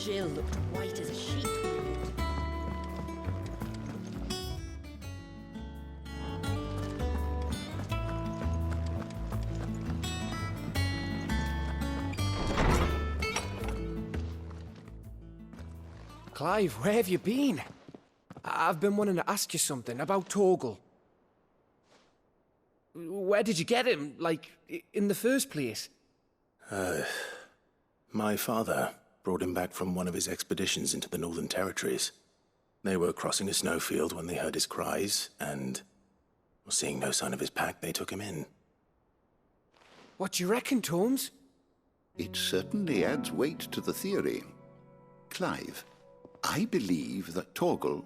Jill looked white as a sheet. Clive, where have you been? I've been wanting to ask you something about Torgal. Where did you get him, like, in the first place? My father brought him back from one of his expeditions into the Northern Territories. They were crossing a snowfield when they heard his cries, and, seeing no sign of his pack, they took him in. What do you reckon, Tomes? It certainly adds weight to the theory. Clive, I believe that Torgal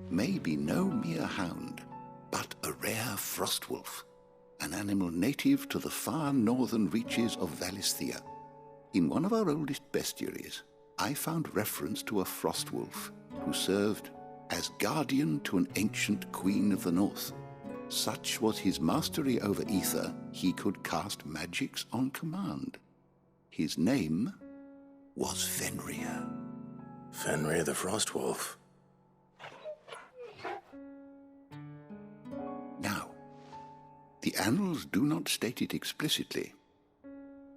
may be no mere hound, but a rare frostwolf, an animal native to the far northern reaches of Valisthea. In one of our oldest bestiaries, I found reference to a frostwolf who served as guardian to an ancient queen of the north. Such was his mastery over ether, he could cast magics on command. His name was Fenrir. Fenrir the Frostwolf. Now, the annals do not state it explicitly,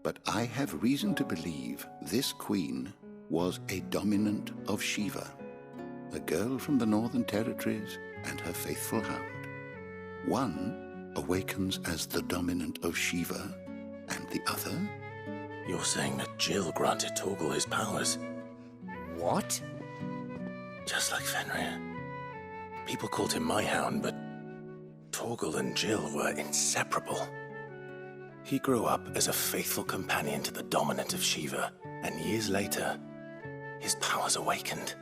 but I have reason to believe this queen was a dominant of Shiva, a girl from the Northern Territories and her faithful hound. One awakens as the dominant of Shiva, and the other... You're saying that Jill granted Torgal his powers? What? Just like Fenrir. People called him my hound, but Torgal and Jill were inseparable. He grew up as a faithful companion to the dominant of Shiva, and years later, his powers awakened,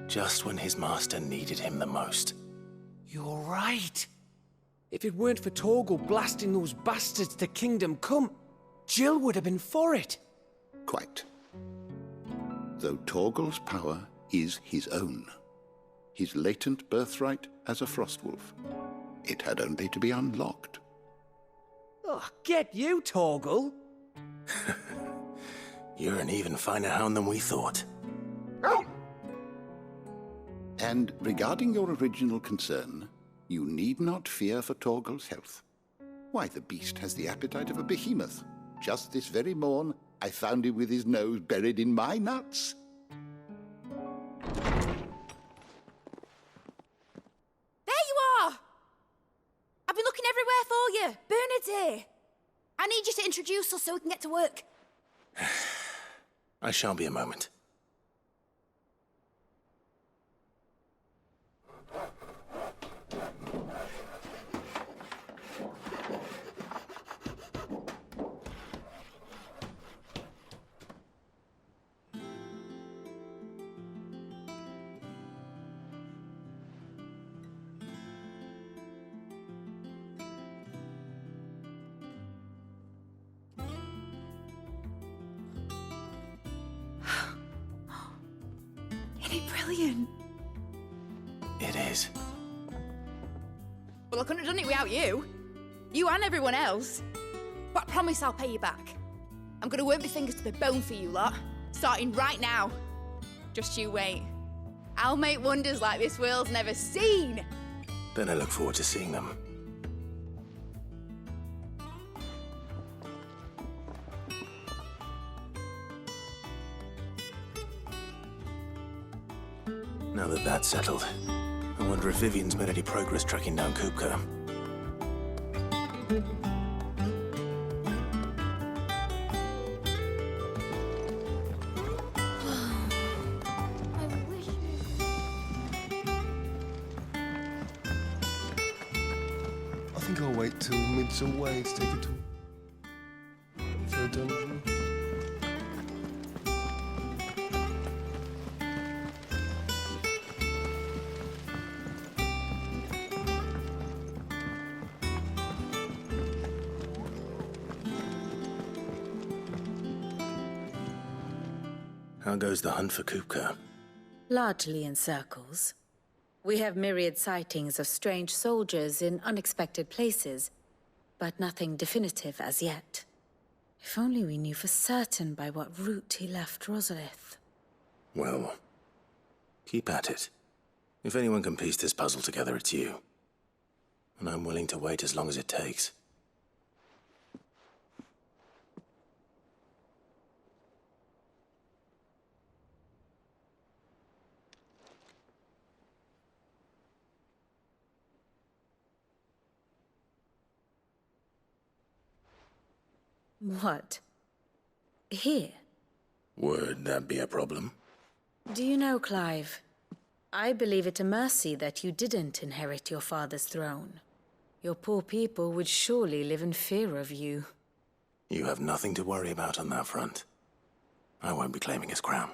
just when his master needed him the most. You're right. If it weren't for Torgal blasting those bastards to Kingdom Come, Jill would have been for it. Quite. Though Torgal's power is his own, his latent birthright as a Frostwolf. It had only to be unlocked. Oh, get you, Torgal! You're an even finer hound than we thought. And regarding your original concern, you need not fear for Torgal's health. Why, the beast has the appetite of a behemoth. Just this very morn, I found him with his nose buried in my nuts. There you are! I've been looking everywhere for you. Bernard's here. I need you to introduce us so we can get to work. I shall be a moment. Isn't it brilliant? It is. Well, I couldn't have done it without you. You and everyone else. But I promise I'll pay you back. I'm gonna work my fingers to the bone for you lot, starting right now. Just you wait. I'll make wonders like this world's never seen. Then I look forward to seeing them. Now that that's settled, I wonder if Vivian's made any progress tracking down Kupka. I think I'll wait till mid's away to take it to a dungeon. How goes the hunt for Kupka? Largely in circles. We have myriad sightings of strange soldiers in unexpected places, but nothing definitive as yet. If only we knew for certain by what route he left Rosalith. Well, keep at it. If anyone can piece this puzzle together, it's you. And I'm willing to wait as long as it takes. What? Here? Would that be a problem? Do you know, Clive, I believe it a mercy that you didn't inherit your father's throne. Your poor people would surely live in fear of you. You have nothing to worry about on that front. I won't be claiming his crown.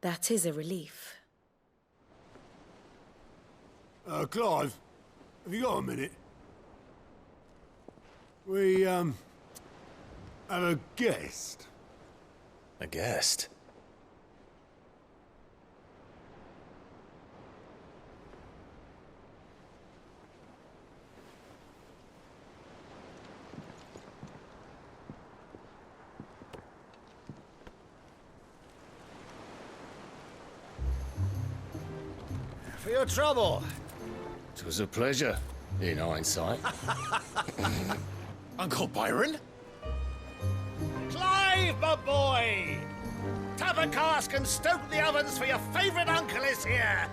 That is a relief. Clive, have you got a minute? We, have a guest. A guest? For your trouble. It was a pleasure, in hindsight. Uncle Byron? Clive, my boy! Tap a cask and stoke the ovens for your favourite uncle is here!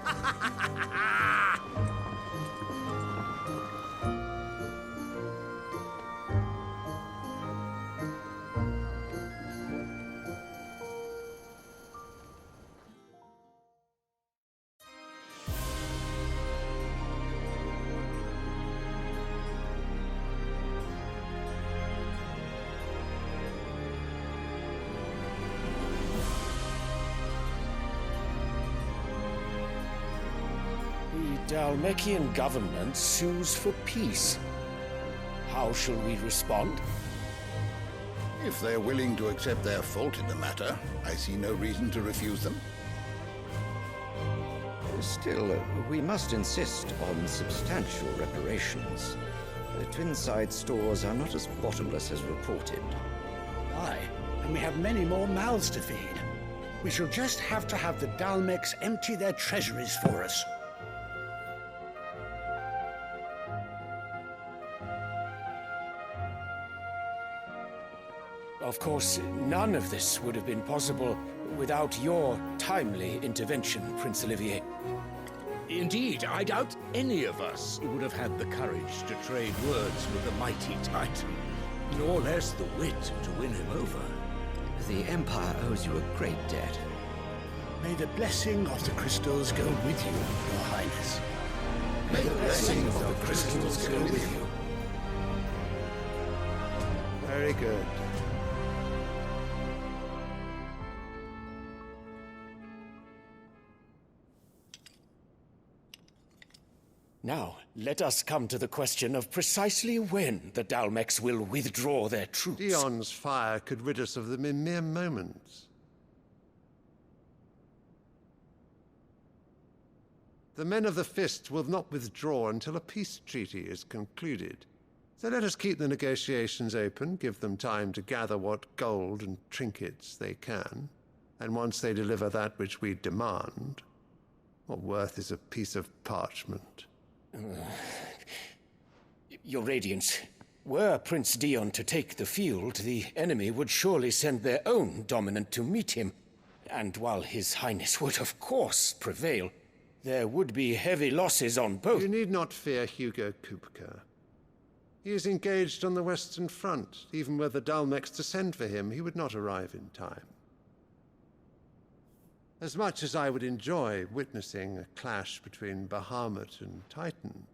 The Dalmekian government sues for peace. How shall we respond? If they're willing to accept their fault in the matter, I see no reason to refuse them. Still, we must insist on substantial reparations. The Twinside stores are not as bottomless as reported. Aye, and we have many more mouths to feed. We shall just have to have the Dalmeks empty their treasuries for us. Of course, none of this would have been possible without your timely intervention, Prince Olivier. Indeed, I doubt any of us would have had the courage to trade words with the mighty Titan, nor less the wit to win him over. The Empire owes you a great debt. May the blessing of the crystals go with you, Your Highness. May the blessing of the crystals go with you. Very good. Now, let us come to the question of precisely when the Dalmeks will withdraw their troops. Dion's fire could rid us of them in mere moments. The men of the Fist will not withdraw until a peace treaty is concluded. So let us keep the negotiations open, give them time to gather what gold and trinkets they can, and once they deliver that which we demand, what worth is a piece of parchment? Your Radiance, were Prince Dion to take the field, the enemy would surely send their own dominant to meet him. And while His Highness would of course prevail, there would be heavy losses on both. You need not fear Hugo Kupka. He is engaged on the Western Front. Even were the Dalmeks to send for him, he would not arrive in time. As much as I would enjoy witnessing a clash between Bahamut and Titan,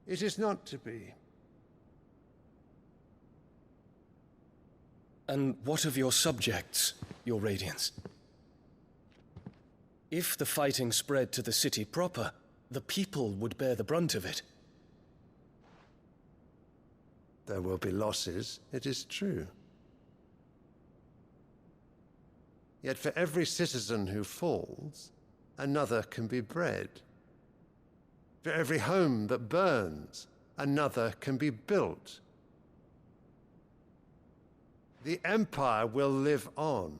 it is not to be. And what of your subjects, Your Radiance? If the fighting spread to the city proper, the people would bear the brunt of it. There will be losses, it is true. Yet for every citizen who falls, another can be bred. For every home that burns, another can be built. The Empire will live on.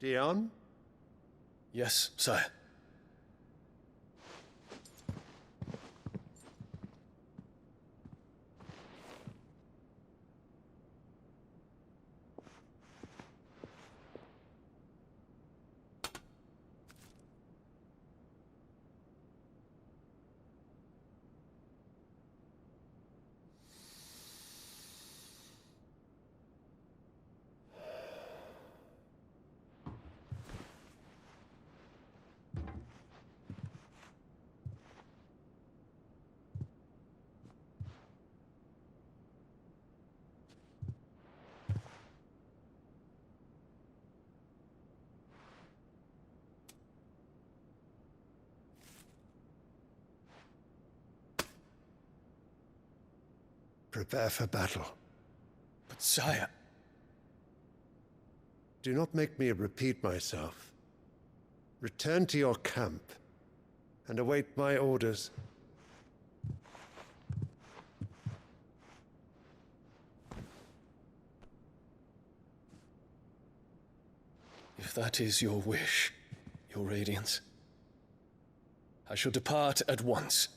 Dion? Yes, sire. Prepare for battle. But sire... Do not make me repeat myself. Return to your camp and await my orders. If that is your wish, Your Radiance, I shall depart at once.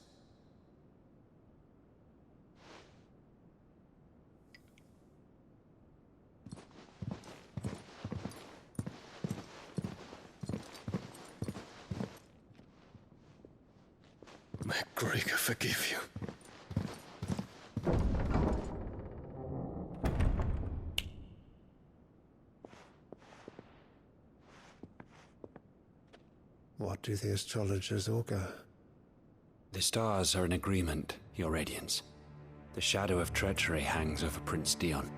May Gregor forgive you. What do the astrologers augur? The stars are in agreement, Your Radiance. The shadow of treachery hangs over Prince Dion.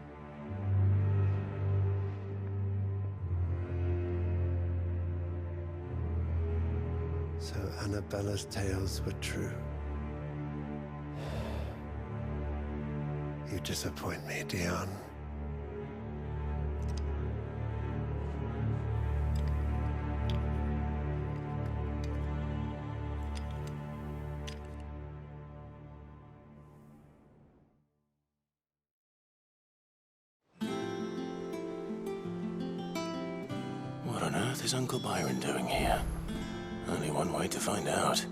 So Annabella's tales were true. You disappoint me, Dion. What on earth is Uncle Byron doing here? Only one way to find out.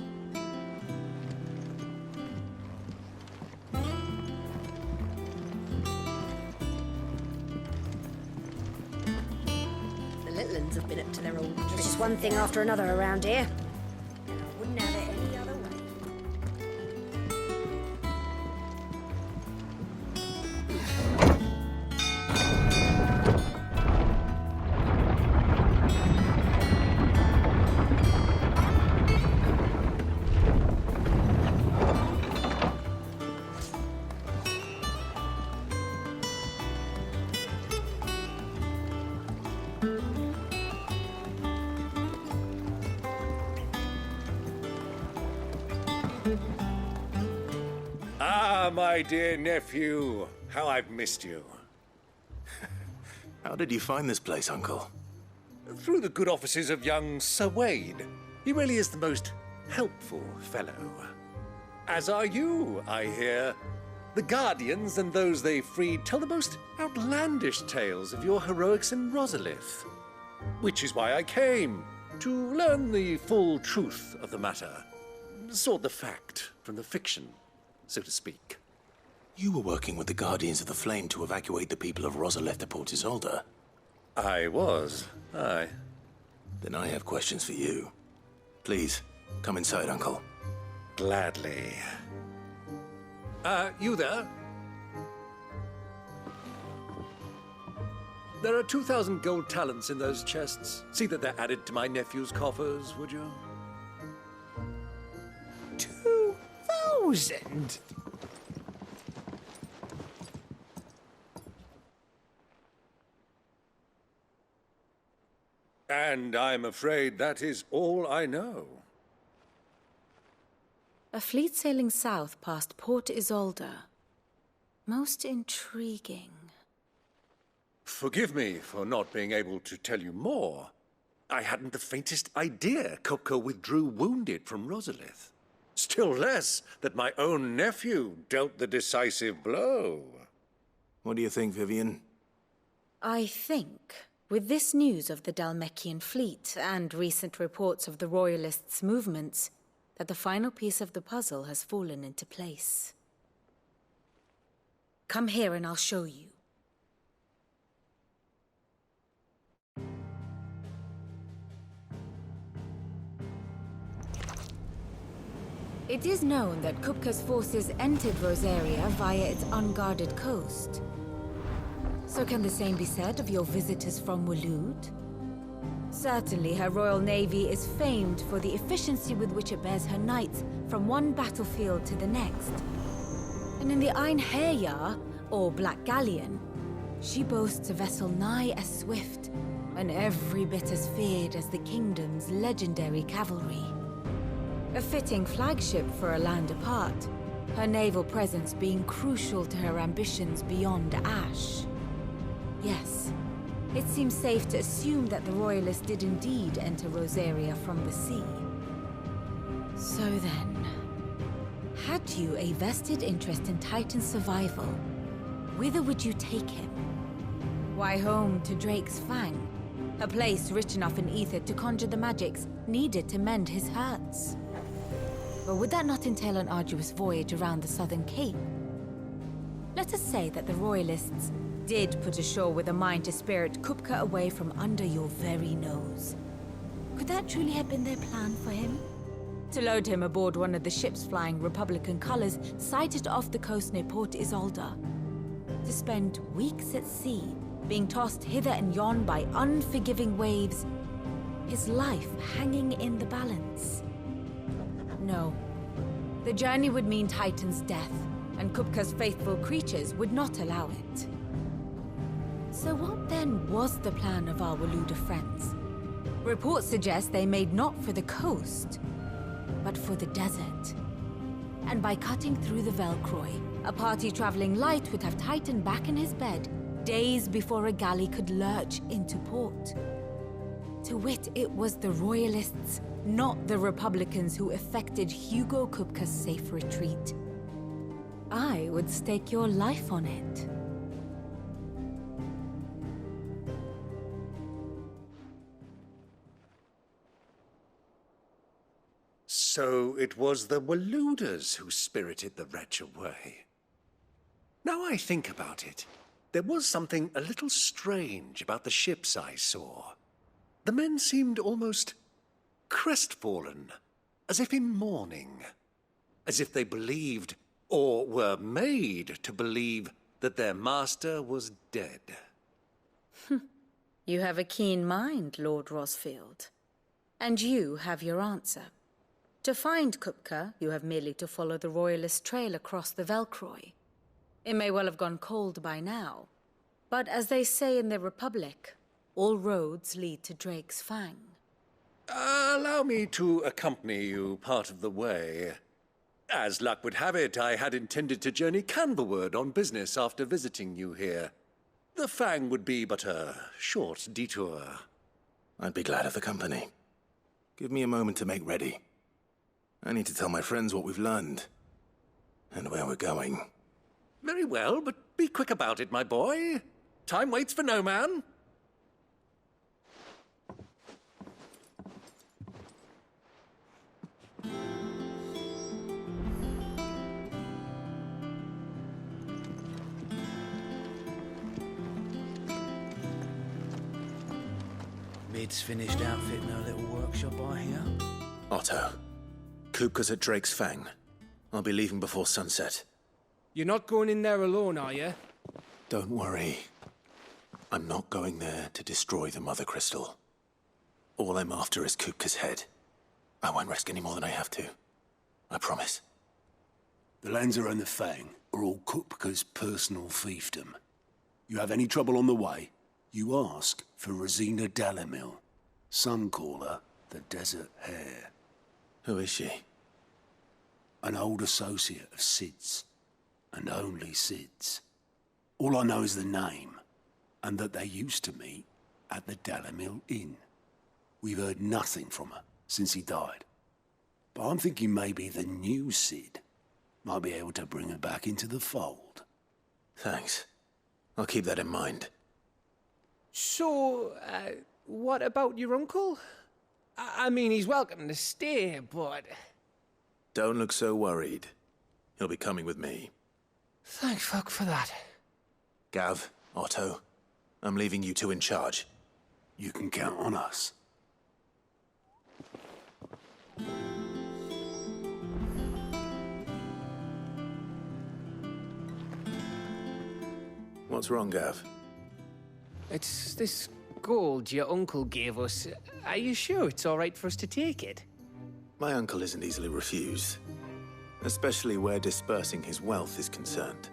The little uns have been up to their old tricks. There's just one thing after another around here. And I wouldn't have it any other way. Ah, my dear nephew, how I've missed you. How did you find this place, Uncle? Through the good offices of young Sir Wade. He really is the most helpful fellow. As are you, I hear. The Guardians and those they freed tell the most outlandish tales of your heroics in Rosalith. Which is why I came, to learn the full truth of the matter. Sort the fact from the fiction, so to speak. You were working with the Guardians of the Flame to evacuate the people of Rosalith to Port Isolde. I was, aye. Then I have questions for you. Please, come inside, Uncle. Gladly. You there? There are 2,000 gold talents in those chests. See that they're added to my nephew's coffers, would you? 2,000? And I'm afraid that is all I know. A fleet sailing south past Port Isolde. Most intriguing. Forgive me for not being able to tell you more. I hadn't the faintest idea Kopko withdrew wounded from Rosalith. Still less that my own nephew dealt the decisive blow. What do you think, Vivian? I think With this news of the Dalmekian fleet and recent reports of the Royalists' movements, that the final piece of the puzzle has fallen into place. Come here and I'll show you. It is known that Kupka's forces entered Rosaria via its unguarded coast. So can the same be said of your visitors from Waloed? Certainly her Royal Navy is famed for the efficiency with which it bears her knights from one battlefield to the next. And in the Einherjar, or Black Galleon, she boasts a vessel nigh as swift and every bit as feared as the kingdom's legendary cavalry. A fitting flagship for a land apart, her naval presence being crucial to her ambitions beyond Ash. Yes, it seems safe to assume that the Royalists did indeed enter Rosaria from the sea. So then, had you a vested interest in Titan's survival, whither would you take him? Why, home to Drake's Fang, a place rich enough in ether to conjure the magics needed to mend his hurts. But would that not entail an arduous voyage around the southern cape? Let us say that the Royalists did put ashore with a mind to spirit Kupka away from under your very nose. Could that truly have been their plan for him? To load him aboard one of the ships flying Republican colors sighted off the coast near Port Isolde. To spend weeks at sea, being tossed hither and yon by unforgiving waves, his life hanging in the balance. No. The journey would mean Titan's death, and Kupka's faithful creatures would not allow it. So what then was the plan of our Waluda friends? Reports suggest they made not for the coast, but for the desert. And by cutting through the Velcroy, a party traveling light would have Titan back in his bed days before a galley could lurch into port. To wit, it was the Royalists, not the Republicans, who effected Hugo Kupka's safe retreat. I would stake your life on it. So it was the Waludas who spirited the wretch away. Now I think about it, there was something a little strange about the ships I saw. The men seemed almost crestfallen, as if in mourning, as if they believed, or were made to believe, that their master was dead. You have a keen mind, Lord Rosfield. And you have your answer. To find Kupka, you have merely to follow the Royalist trail across the Velcroy. It may well have gone cold by now, but as they say in the Republic, all roads lead to Drake's Fang. Allow me to accompany you part of the way. As luck would have it, I had intended to journey Canberward on business after visiting you here. The Fang would be but a short detour. I'd be glad of the company. Give me a moment to make ready. I need to tell my friends what we've learned, and where we're going. Very well, but be quick about it, my boy. Time waits for no man. Mid's finished outfitting her little workshop, I hear. Otto, Kupka's at Drake's Fang. I'll be leaving before sunset. You're not going in there alone, are you? Don't worry. I'm not going there to destroy the Mother Crystal. All I'm after is Kupka's head. I won't risk any more than I have to. I promise. The lands around the Fang are all Kupka's personal fiefdom. You have any trouble on the way, you ask for Rosina Dalamil. Some call her the Desert Hare. Who is she? An old associate of Sid's, and only Sid's. All I know is the name, and that they used to meet at the Dalamil Inn. We've heard nothing from her since he died. But I'm thinking maybe the new Sid might be able to bring her back into the fold. Thanks. I'll keep that in mind. So, what about your uncle? I mean, he's welcome to stay, but... Don't look so worried. He'll be coming with me. Thank fuck for that. Gav, Otto, I'm leaving you two in charge. You can count on us. What's wrong, Gav? It's this gold your uncle gave us. Are you sure it's all right for us to take it? My uncle isn't easily refused, especially where dispersing his wealth is concerned.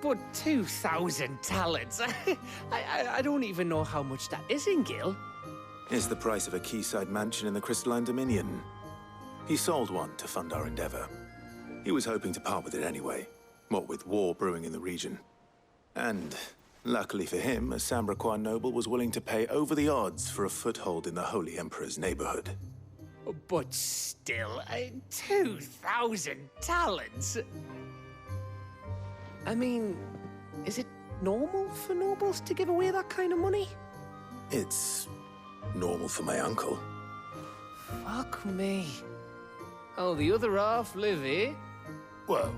But 2,000 talents? I don't even know how much that is in Gil. It's the price of a quayside mansion in the Crystalline Dominion. He sold one to fund our endeavor. He was hoping to part with it anyway, what with war brewing in the region. And, luckily for him, a Sambraquan noble was willing to pay over the odds for a foothold in the Holy Emperor's neighborhood. But still, 2,000 talents? I mean, is it normal for nobles to give away that kind of money? It's normal for my uncle. Fuck me. Oh, the other half live here? Well,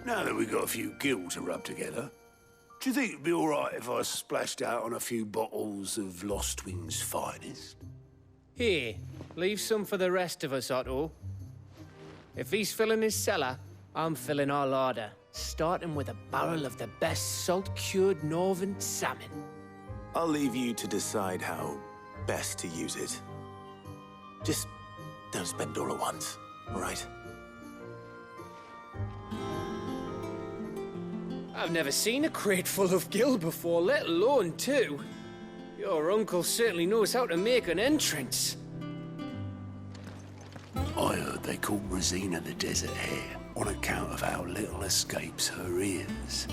now that we've got a few gil to rub together, do you think it'd be all right if I splashed out on a few bottles of Lost Wing's finest? Here, leave some for the rest of us, Otto. If he's filling his cellar, I'm filling our larder, starting with a barrel of the best salt-cured northern salmon. I'll leave you to decide how best to use it. Just don't spend all at once, all right? I've never seen a crate full of gil before, let alone two. Your uncle certainly knows how to make an entrance. I heard they called Rosina the Desert Hare on account of how little escapes her ears.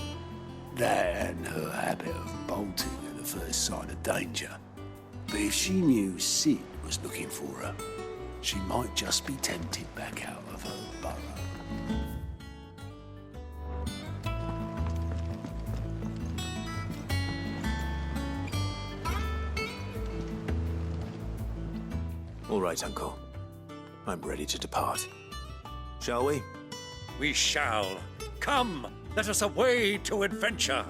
That and her habit of bolting at the first sign of danger. But if she knew Sid was looking for her, she might just be tempted back out of her burrow. All right, Uncle. I'm ready to depart. Shall we? We shall. Come, let us away to adventure.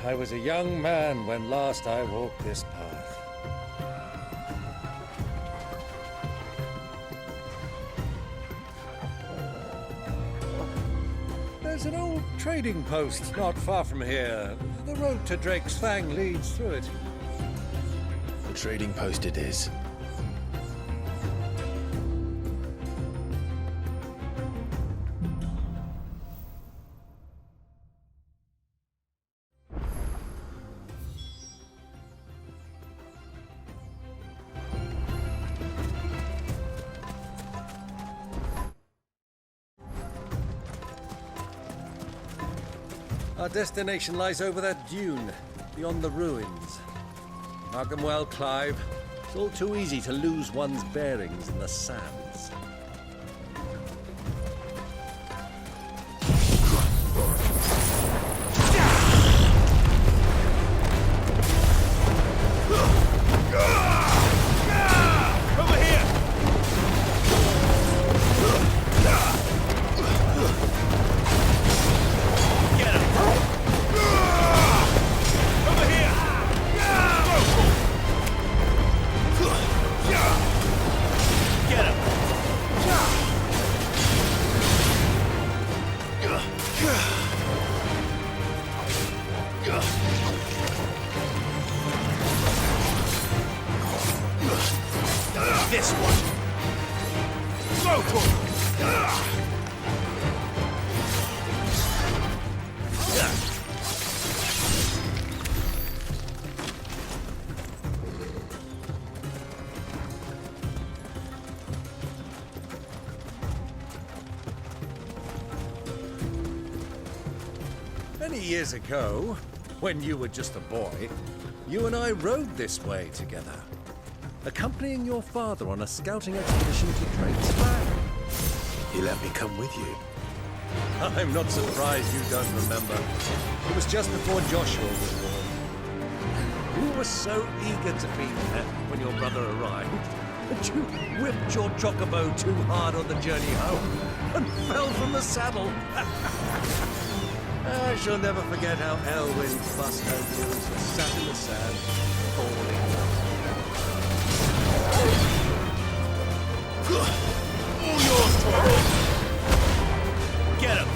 I was a young man when last I walked this path. There's an old trading post not far from here. The road to Drake's Fang leads through it. The trading post it is. Our destination lies over that dune, beyond the ruins. Mark 'em well, Clive. It's all too easy to lose one's bearings in the sands. Get him! Many years ago, when you were just a boy, you and I rode this way together, accompanying your father on a scouting expedition to Drake's Flag. He let me come with you. I'm not surprised you don't remember. It was just before Joshua was born. You were so eager to be there when your brother arrived that you whipped your chocobo too hard on the journey home and fell from the saddle. I shall never forget how Elwyn fussed over you as you sat in the sand, falling. All yours, Toro! Get him!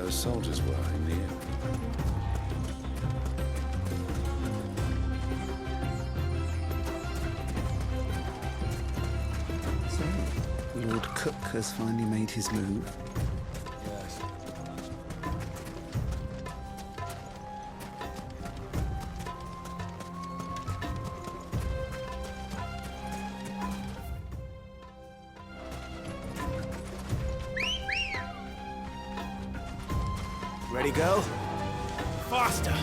Soldiers were in the inn. So, Lord Cook has finally made his move. Yes. Ready, go? Faster!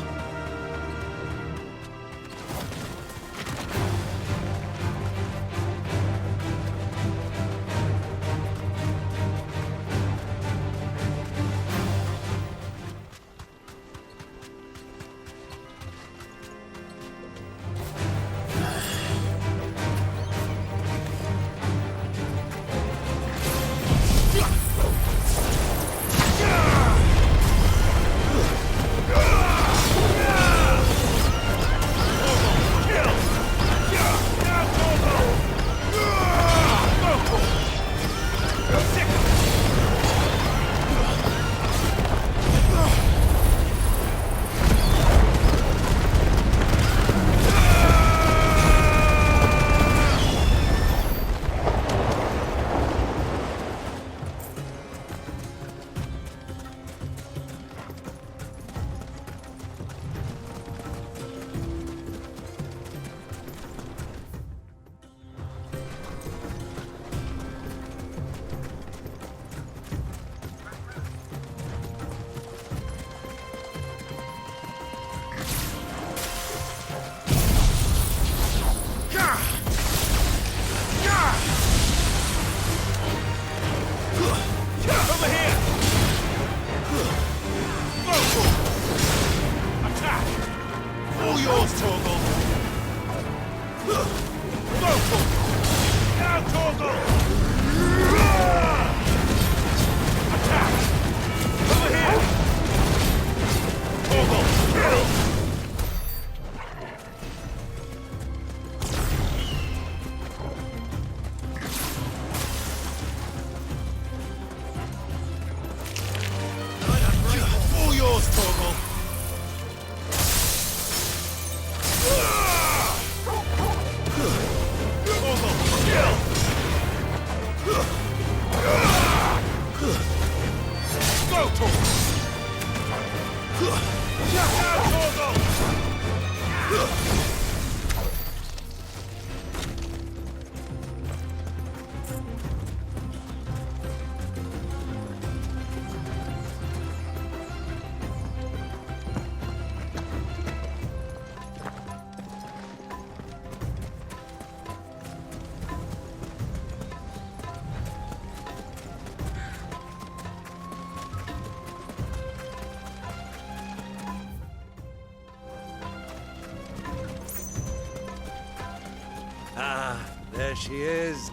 Ah, there she is.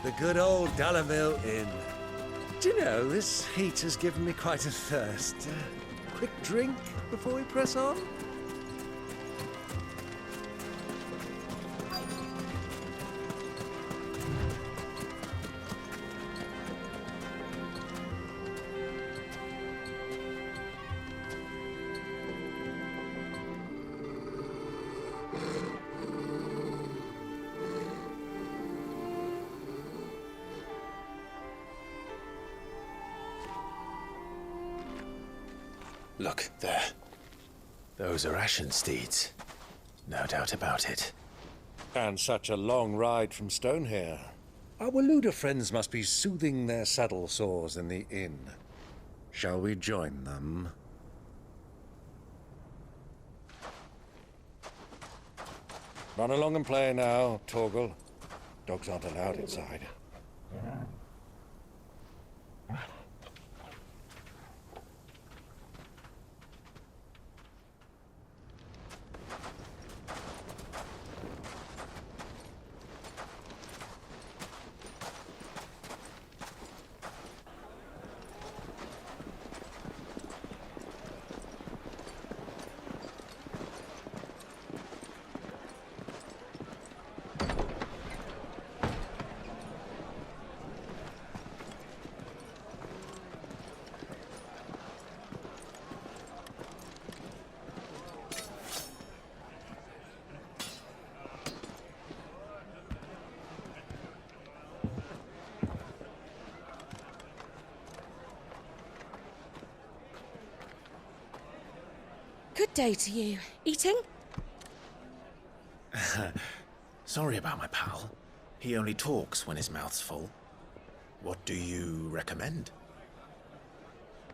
The good old Dalamil Inn. Do you know, this heat has given me quite a thirst. Quick drink before we press on? Look, there. Those are Ashen steeds. No doubt about it. And such a long ride from Stonehair. Our Waluda friends must be soothing their saddle sores in the inn. Shall we join them? Run along and play now, Torgal. Dogs aren't allowed inside. Good day to you. Eating? Sorry about my pal. He only talks when his mouth's full. What do you recommend?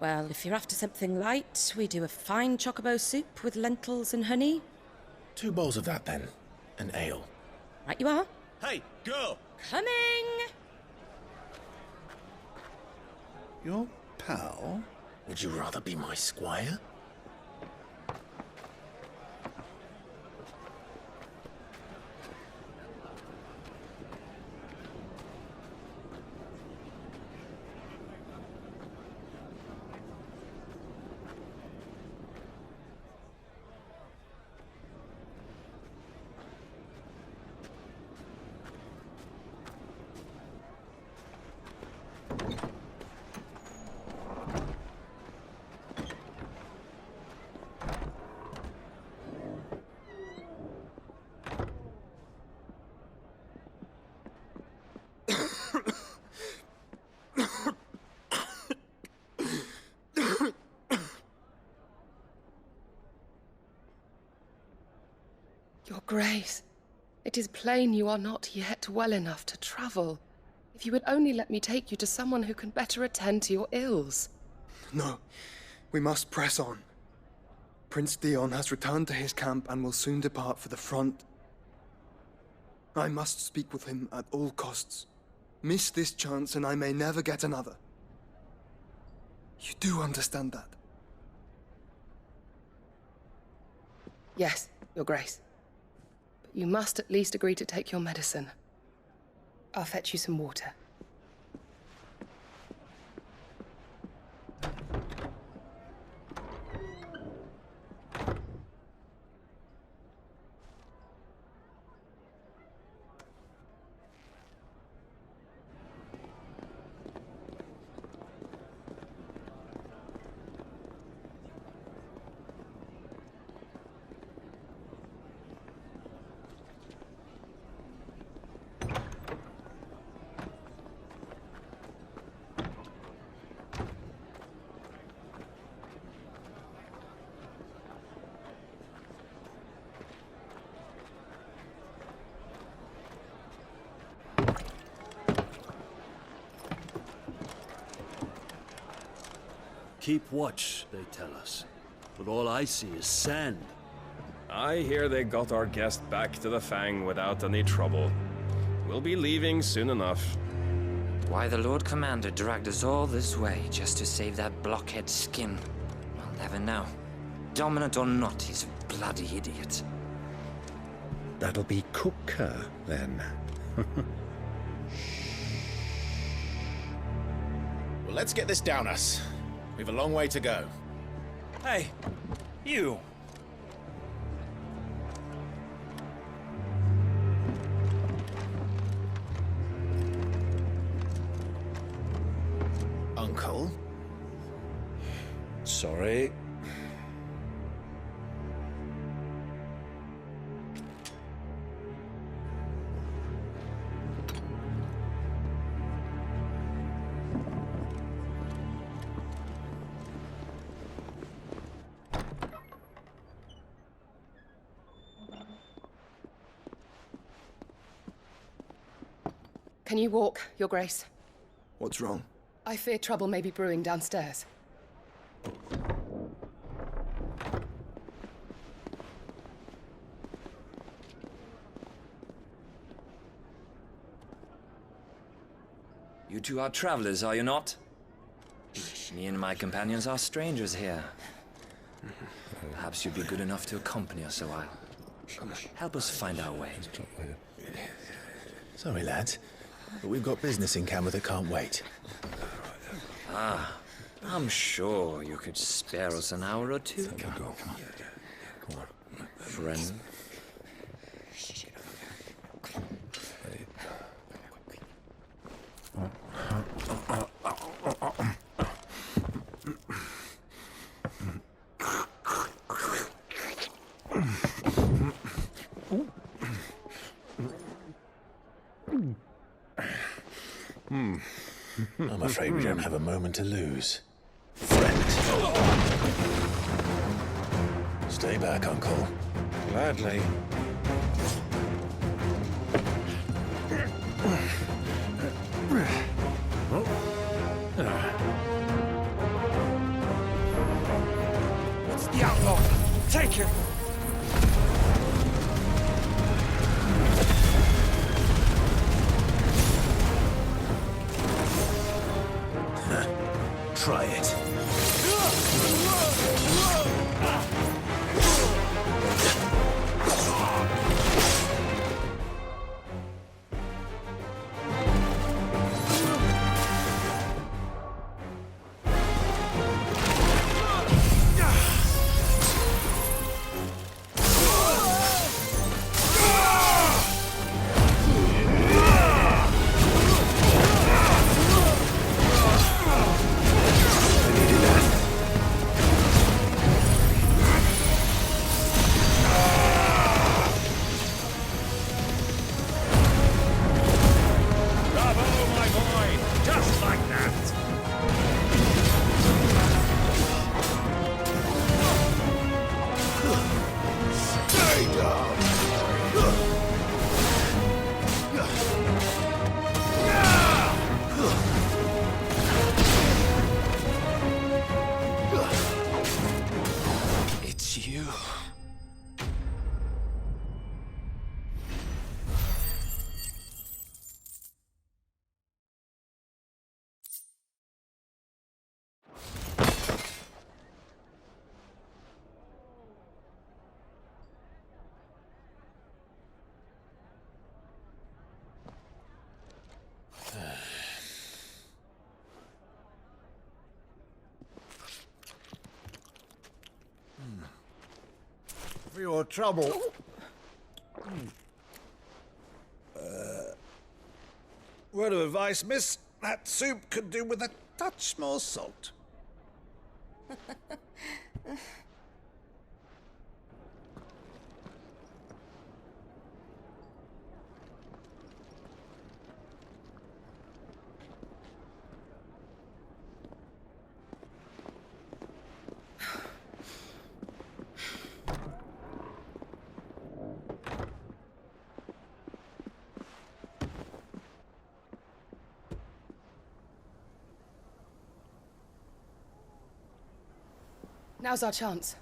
Well, if you're after something light, we do a fine chocobo soup with lentils and honey. 2 bowls of that, then. An ale. Right you are. Hey, girl! Coming! Your pal? Would you rather be my squire? Your Grace, it is plain you are not yet well enough to travel. If you would only let me take you to someone who can better attend to your ills. No, we must press on. Prince Dion has returned to his camp and will soon depart for the front. I must speak with him at all costs. Miss this chance and I may never get another. You do understand that? Yes, Your Grace. But you must at least agree to take your medicine. I'll fetch you some water. Keep watch, they tell us. But all I see is sand. I hear they got our guest back to the Fang without any trouble. We'll be leaving soon enough. Why the Lord Commander dragged us all this way just to save that blockhead skin, I'll never know. Dominant or not, he's a bloody idiot. That'll be Kupka, then. Well, let's get this down us. We've a long way to go. Hey, you! Uncle? Sorry. Can you walk, Your Grace? What's wrong? I fear trouble may be brewing downstairs. You two are travelers, are you not? Me and my companions are strangers here. Perhaps you'd be good enough to accompany us a while. Help us find our way. Sorry, lads, but we've got business in camera that can't wait. Ah, I'm sure you could spare us an hour or two. Come on. Friend. I'm afraid we don't have a moment to lose. Friend. Stay back, Uncle. Gladly. It's the outlaw! Take him! Try it. For your trouble. Word of advice, miss. That soup could do with a touch more salt. Now's our chance.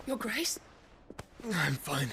Your Grace? I'm fine.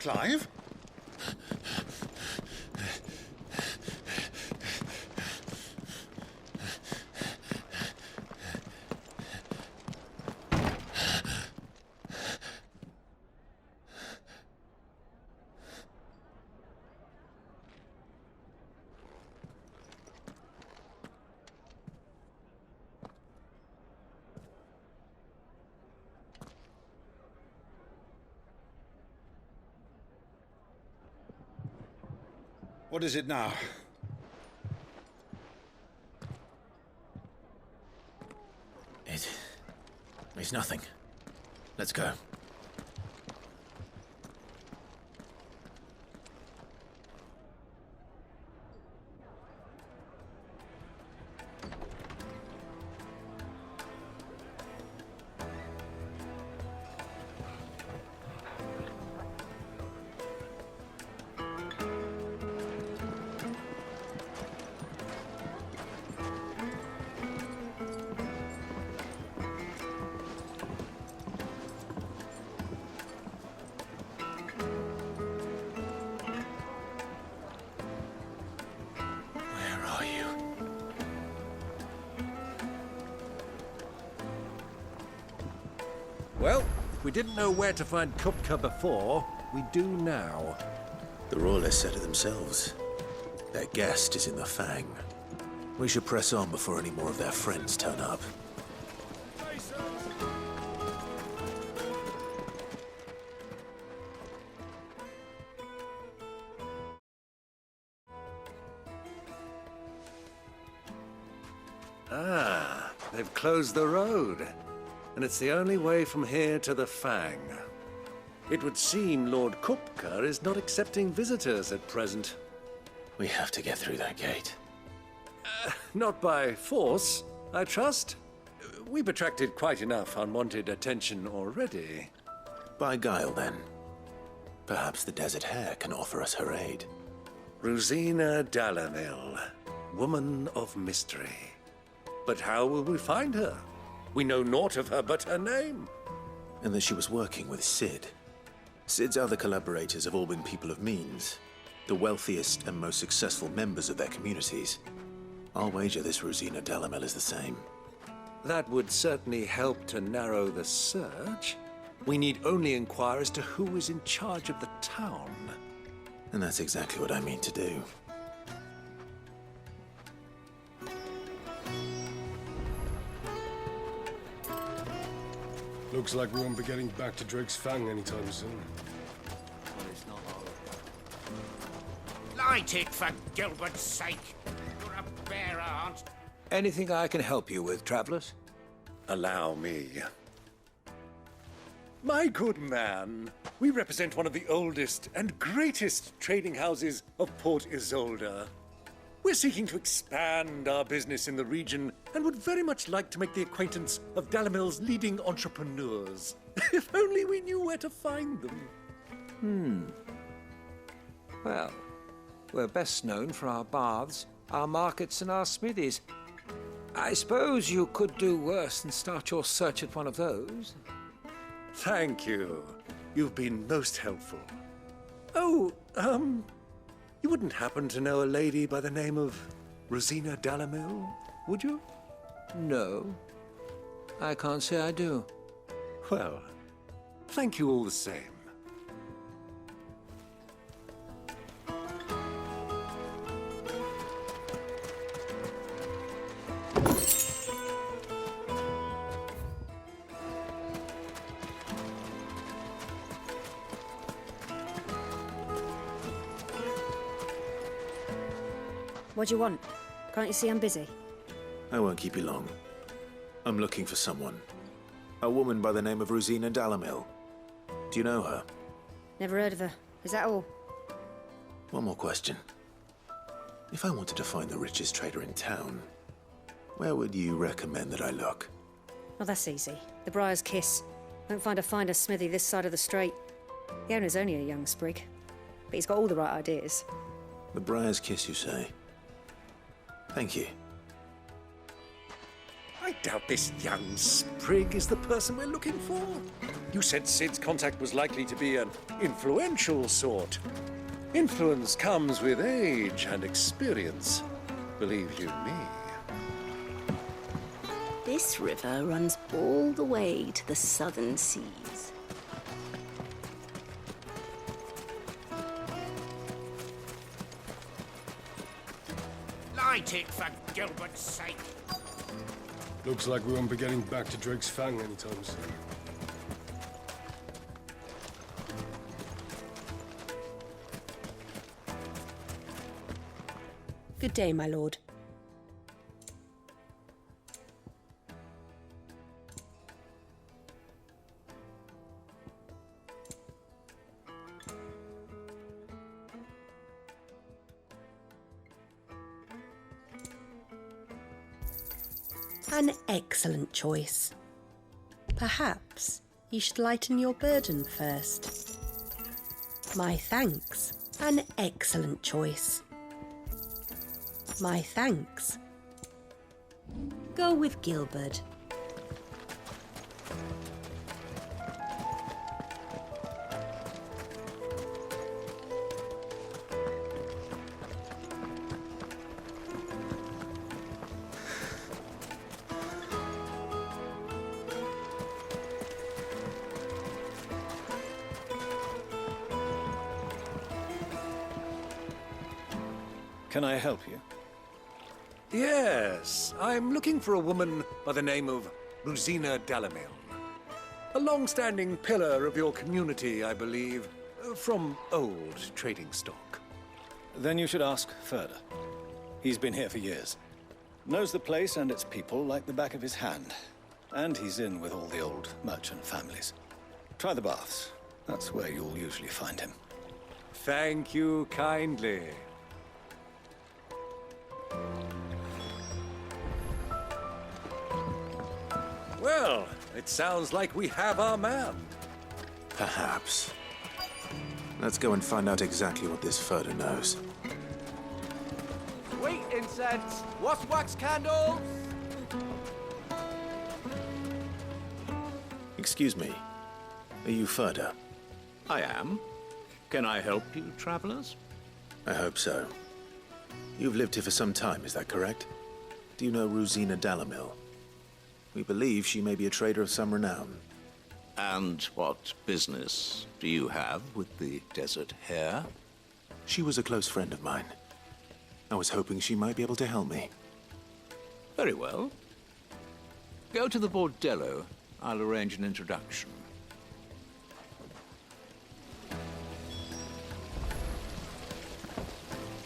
Clive? What is it now? It's nothing. Let's go. Well, if we didn't know where to find Kupka before, we do now. The Royalists said it themselves. Their guest is in the Fang. We should press on before any more of their friends turn up. Ah, they've closed the road. And it's the only way from here to the Fang. It would seem Lord Kupka is not accepting visitors at present. We have to get through that gate. Not by force, I trust. We've attracted quite enough unwanted attention already. By guile, then. Perhaps the Desert Hare can offer us her aid. Rosina Dalamil, woman of mystery. But how will we find her? We know naught of her but her name. And that she was working with Sid. Sid's other collaborators have all been people of means, the wealthiest and most successful members of their communities. I'll wager this Rosina Dalamel is the same. That would certainly help to narrow the search. We need only inquire as to who is in charge of the town. And that's exactly what I mean to do. Looks like we won't be getting back to Drake's Fang anytime soon. Light it, for Gilbert's sake! You're a bearer, aren't... Anything I can help you with, travelers? Allow me. My good man, we represent one of the oldest and greatest trading houses of Port Isolde. We're seeking to expand our business in the region and would very much like to make the acquaintance of Dalamil's leading entrepreneurs. If only we knew where to find them. Well, we're best known for our baths, our markets, and our smithies. I suppose you could do worse than start your search at one of those. Thank you. You've been most helpful. Oh, you wouldn't happen to know a lady by the name of Rosina Dalamil, would you? No, I can't say I do. Well, thank you all the same. What do you want? Can't you see I'm busy? I won't keep you long. I'm looking for someone. A woman by the name of Rosina Dalamil. Do you know her? Never heard of her. Is that all? One more question. If I wanted to find the richest trader in town, where would you recommend that I look? Oh, that's easy. The Briar's Kiss. Won't find a finer smithy this side of the strait. The owner's only a young sprig, but he's got all the right ideas. The Briar's Kiss, you say? Thank you. I doubt this young sprig is the person we're looking for. You said Sid's contact was likely to be an influential sort. Influence comes with age and experience, believe you me. This river runs all the way to the southern seas. Light it for Gilbert's sake. Looks like we won't be getting back to Drake's Fang anytime soon. Good day, my lord. An excellent choice. Perhaps you should lighten your burden first. My thanks. An excellent choice. My thanks. Go with Gilbert. Can I help you? Yes, I'm looking for a woman by the name of Rosina Dalamil. A long-standing pillar of your community, I believe, from old trading stock. Then you should ask further. He's been here for years. Knows the place and its people like the back of his hand. And he's in with all the old merchant families. Try the baths. That's where you'll usually find him. Thank you kindly. Well, it sounds like we have our man. Perhaps. Let's go and find out exactly what this Furder knows. Sweet incense! What's wax candles? Excuse me. Are you Furder? I am. Can I help you, travelers? I hope so. You've lived here for some time, is that correct? Do you know Rosina Dalamil? We believe she may be a trader of some renown. And what business do you have with the Desert Hare? She was a close friend of mine. I was hoping she might be able to help me. Very well. Go to the bordello. I'll arrange an introduction.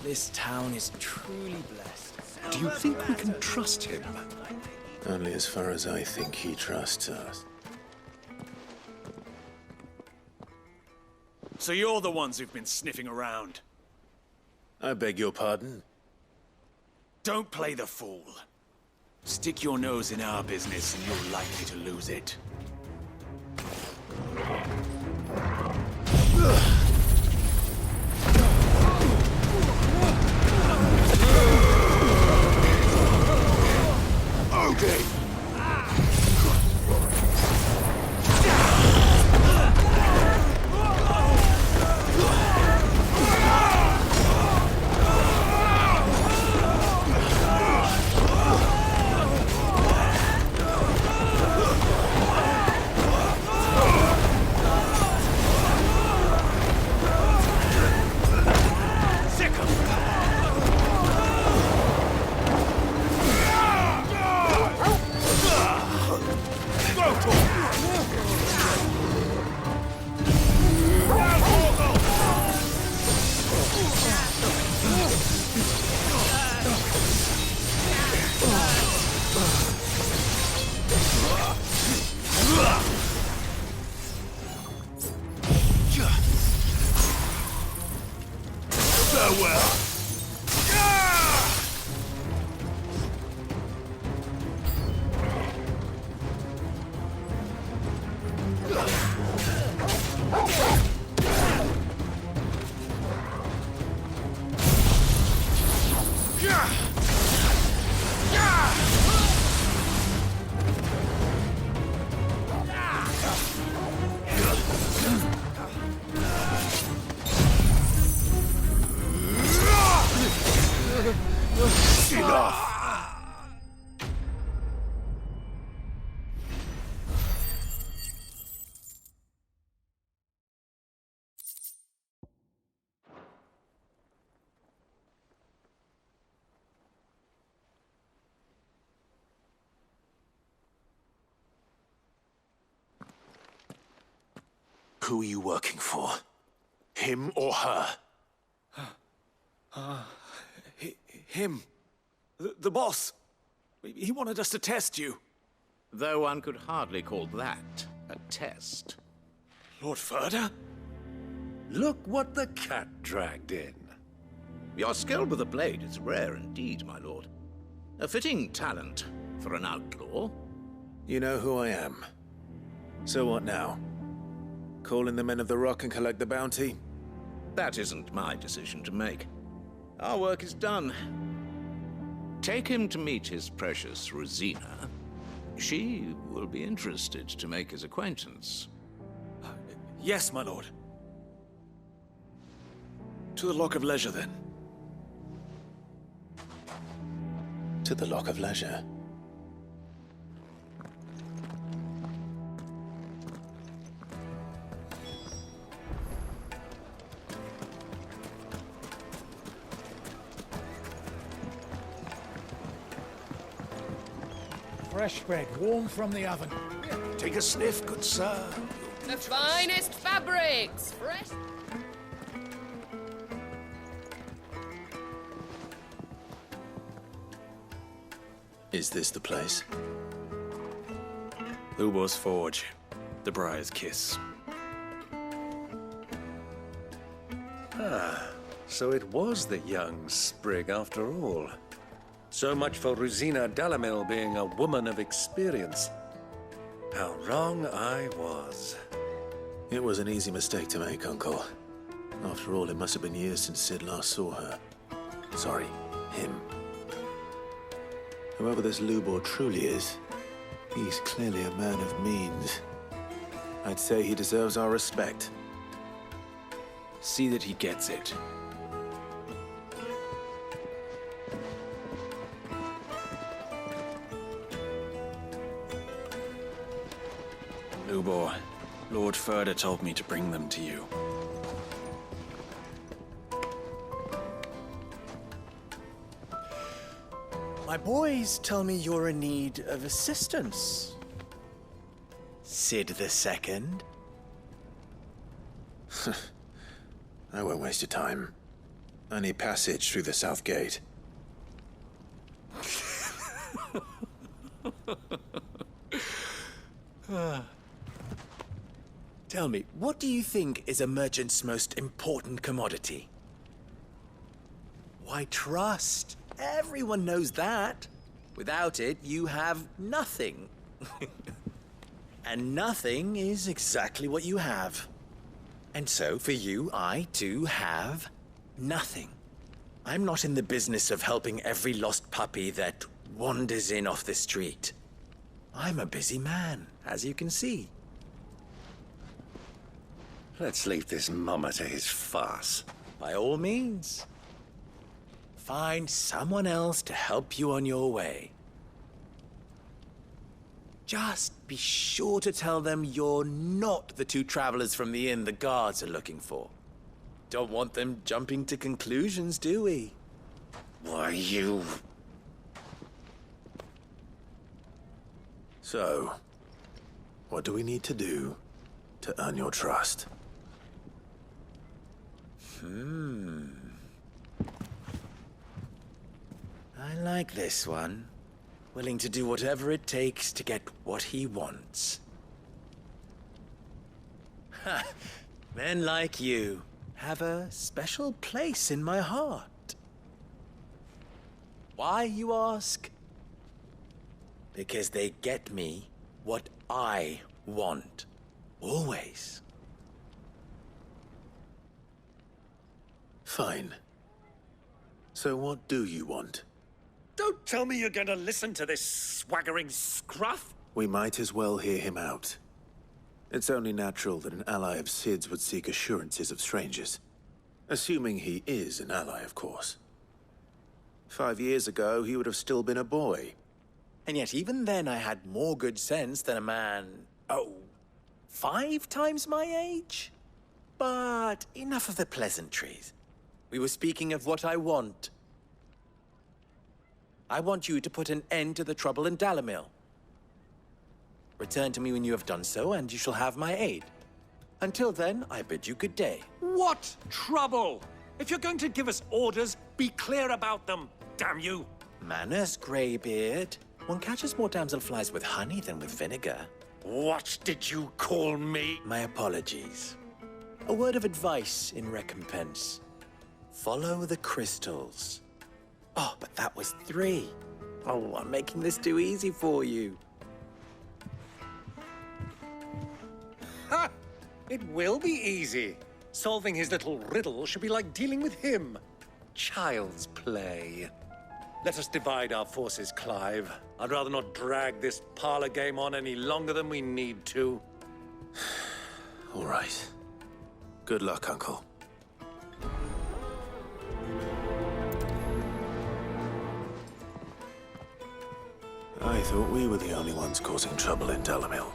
This town is truly blessed. Do you think we can trust him? Only as far as I think he trusts us. So you're the ones who've been sniffing around? I beg your pardon? Don't play the fool. Stick your nose in our business and you're likely to lose it. Okay. Enough! Who are you working for? Him or her? Him. The boss. He wanted us to test you. Though one could hardly call that a test. Lord Ferda? Look what the cat dragged in. Your skill with the blade is rare indeed, my lord. A fitting talent for an outlaw. You know who I am. So what now? Call in the Men of the Rock and collect the bounty? That isn't my decision to make. Our work is done. Take him to meet his precious Rosina. She will be interested to make his acquaintance. Yes, my lord. To the Lock of Leisure, then. To the Lock of Leisure. Fresh bread, warm from the oven. Take a sniff, good sir. The finest fabrics, fresh. Is this the place? Lubor's Forge. The Briar's Kiss. So it was the young sprig after all. So much for Rosina Dalamil being a woman of experience. How wrong I was. It was an easy mistake to make, Uncle. After all, it must have been years since Sid last saw her. Sorry, him. Whoever this Lubor truly is, he's clearly a man of means. I'd say he deserves our respect. See that he gets it. Lubor, Lord Ferda told me to bring them to you. My boys tell me you're in need of assistance. Sid the Second? I won't waste your time. I need passage through the south gate. Tell me, what do you think is a merchant's most important commodity? Why, trust. Everyone knows that. Without it, you have nothing. And nothing is exactly what you have. And so, for you, I, too, have nothing. I'm not in the business of helping every lost puppy that wanders in off the street. I'm a busy man, as you can see. Let's leave this mummer to his farce. By all means. Find someone else to help you on your way. Just be sure to tell them you're not the two travelers from the inn the guards are looking for. Don't want them jumping to conclusions, do we? Why, you... So, what do we need to do to earn your trust? I like this one. Willing to do whatever it takes to get what he wants. Ha! Men like you have a special place in my heart. Why, you ask? Because they get me what I want. Always. Fine. So what do you want? Don't tell me you're going to listen to this swaggering scruff. We might as well hear him out. It's only natural that an ally of Sid's would seek assurances of strangers. Assuming he is an ally, of course. 5 years ago, he would have still been a boy. And yet even then I had more good sense than a man, 5 times my age? But enough of the pleasantries. We were speaking of what I want. I want you to put an end to the trouble in Dalamil. Return to me when you have done so, and you shall have my aid. Until then, I bid you good day. What trouble? If you're going to give us orders, be clear about them, damn you! Manners, Greybeard. One catches more damselflies with honey than with vinegar. What did you call me? My apologies. A word of advice in recompense. Follow the crystals. Oh, but that was 3. Oh, I'm making this too easy for you. Ha! It will be easy. Solving his little riddle should be like dealing with him. Child's play. Let us divide our forces, Clive. I'd rather not drag this parlor game on any longer than we need to. All right. Good luck, Uncle. I thought we were the only ones causing trouble in Dalamil.